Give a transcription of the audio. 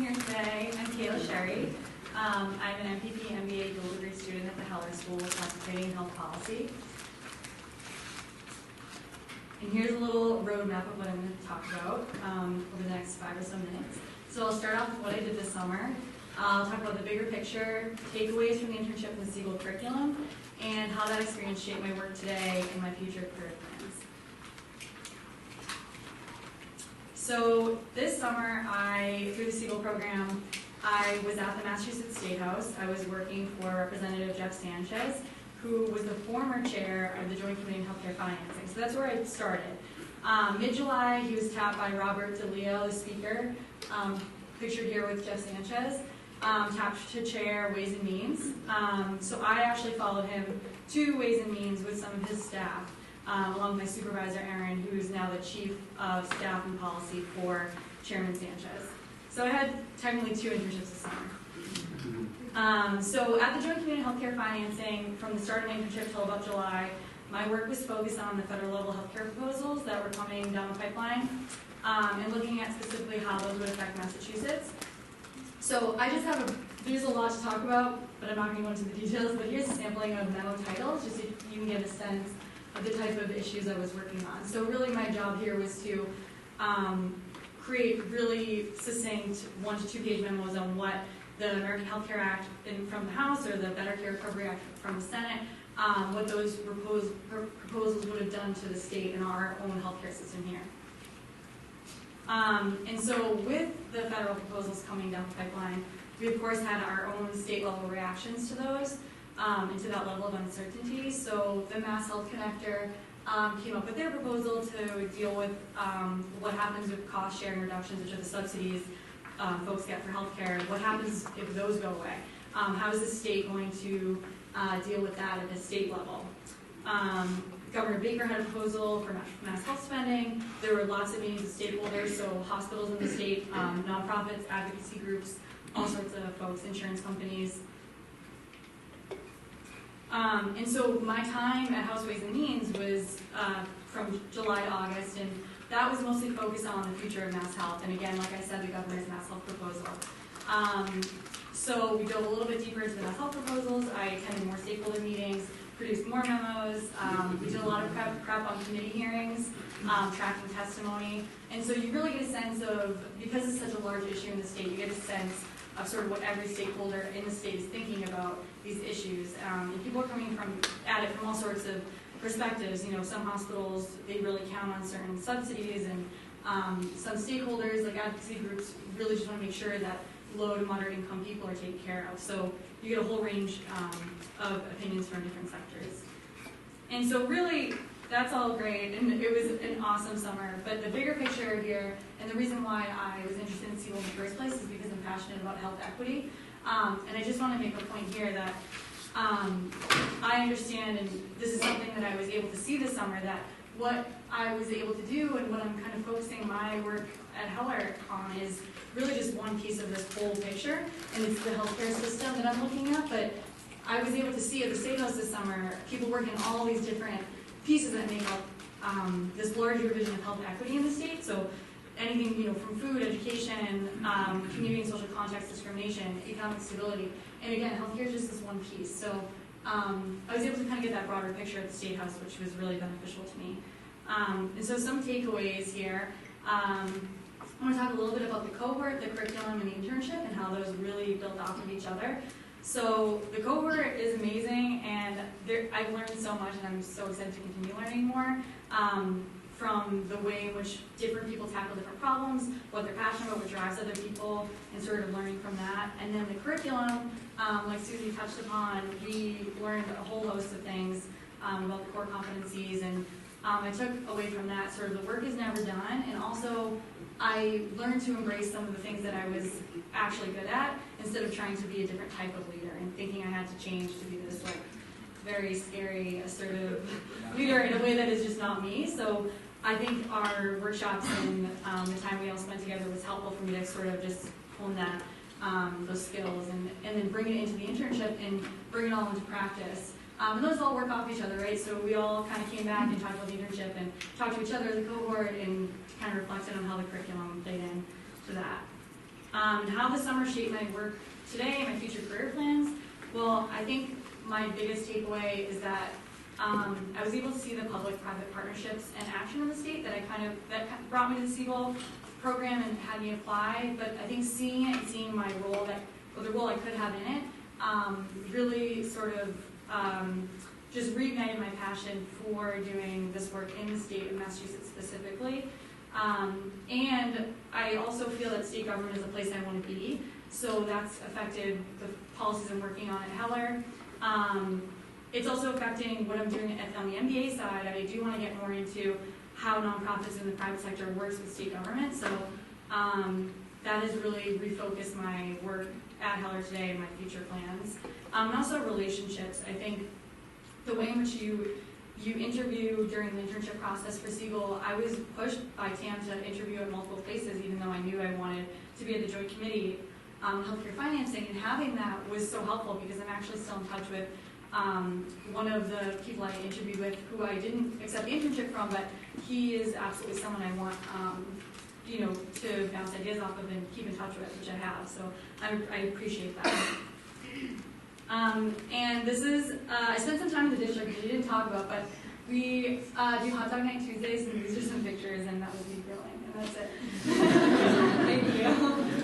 being here today. I'm Kayla Scire. I'm an MPP MBA dual degree student at the Heller School concentrating in health policy. And here's a little roadmap of what I'm going to talk about over the next 5 or so minutes. So I'll start off with what I did this summer. I'll talk about the bigger picture, takeaways from the internship in the Segal curriculum, and how that experience shaped my work today and my future career plans. So this summer, through the Segal program, I was at the Massachusetts State House. I was working for Representative Jeff Sanchez, who was the former chair of the Joint Committee on Healthcare Financing. So that's where I started. Mid-July, he was tapped by Robert DeLeo, the speaker, pictured here with Jeff Sanchez, tapped to chair Ways and Means. So I actually followed him to Ways and Means with some of his staff, along with my supervisor, Aaron, who is now the Chief of Staff and Policy for Chairman Sanchez. So I had technically 2 internships this summer. So at the Joint Committee on Healthcare Financing, from the start of my internship till about July, my work was focused on the federal level healthcare proposals that were coming down the pipeline, and looking at specifically how those would affect Massachusetts. So there's a lot to talk about, but I'm not going to go into the details, but here's a sampling of memo titles, just so you can get a sense of the type of issues I was working on. So really my job here was to create really succinct 1 to 2 page memos on what the American Health Care Act from the House or the Better Care Recovery Act from the Senate, what those proposals would have done to the state and our own healthcare system here. And so with the federal proposals coming down the pipeline, we of course had our own state level reactions to those and to that level of uncertainty. So the Mass Health Connector came up with their proposal to deal with what happens with cost sharing reductions, which are the subsidies folks get for healthcare. What happens if those go away? How is the state going to deal with that at the state level? Governor Baker had a proposal for mass health spending. There were lots of meetings with stakeholders, so hospitals in the state, nonprofits, advocacy groups, all sorts of folks, insurance companies. And so my time at House Ways and Means was from July to August, and that was mostly focused on the future of mass health. And again, like I said, the governor's mass health proposal. So we dove a little bit deeper into the mass health proposals. I attended more stakeholder meetings, produced more memos. We did a lot of prep on committee hearings, tracking testimony. And so you really get a sense of, because it's such a large issue in the state, you get a sense of sort of what every stakeholder in the state is thinking about these issues. And people are coming at it from all sorts of perspectives. You know, some hospitals, they really count on certain subsidies, and some stakeholders, like advocacy groups, really just want to make sure that low to moderate income people are taken care of. So you get a whole range of opinions from different sectors. And so really, that's all great, and it was an awesome summer. But the bigger picture here, and the reason why I was interested in Segal in the first place, is because I'm passionate about health equity. And I just want to make a point here that I understand, and this is something that I was able to see this summer, that what I was able to do and what I'm kind of focusing my work at Heller on is really just one piece of this whole picture, and it's the healthcare system that I'm looking at. But I was able to see at the State House this summer, people working on all these different pieces that make up this larger vision of health equity in the state. So anything, you know, from food, education, community and social context discrimination, economic stability, and again, healthcare is just this one piece. So I was able to kind of get that broader picture at the State House, which was really beneficial to me. And so some takeaways here. I want to talk a little bit about the cohort, the curriculum, and the internship, and how those really built off of each other. So the cohort is amazing, and I've learned so much, and I'm so excited to continue learning more from the way in which different people tackle different problems, what they're passionate about, what drives other people, and sort of learning from that. And then the curriculum, like Susie touched upon, we learned a whole host of things about the core competencies, and I took away from that sort of the work is never done, and also I learned to embrace some of the things that I was actually good at, instead of trying to be a different type of leader and thinking I had to change to be this like very scary, assertive leader in a way that is just not me. So I think our workshops and the time we all spent together was helpful for me to sort of just hone that, those skills, and then bring it into the internship and bring it all into practice. And those all work off each other, right? So we all kind of came back and talked about the internship and talked to each other as a cohort and kind of reflected on how the curriculum played in to that. How the summer shaped my work today and my future career plans. Well, I think my biggest takeaway is that I was able to see the public-private partnerships and action in the state that that brought me to the Segal program and had me apply. But I think seeing it and seeing my role the role I could have in it, really sort of just reignited my passion for doing this work in the state of Massachusetts specifically. And I also feel that state government is a place I want to be. So that's affected the policies I'm working on at Heller. It's also affecting what I'm doing on the MBA side. I do want to get more into how nonprofits in the private sector works with state government. So that has really refocused my work at Heller today and my future plans. And also relationships. I think the way in which you interview during the internship process for Segal, I was pushed by Tam to interview at multiple places, even though I knew I wanted to be at the Joint Committee on Healthcare Financing, and having that was so helpful because I'm actually still in touch with one of the people I interviewed with who I didn't accept the internship from, but he is absolutely someone I want to bounce ideas off of and keep in touch with, which I have, so I appreciate that. And this is, I spent some time in the district, which we didn't talk about, but we do hot dog night Tuesdays, and these are some pictures, and that was me grilling, and that's it. Thank you.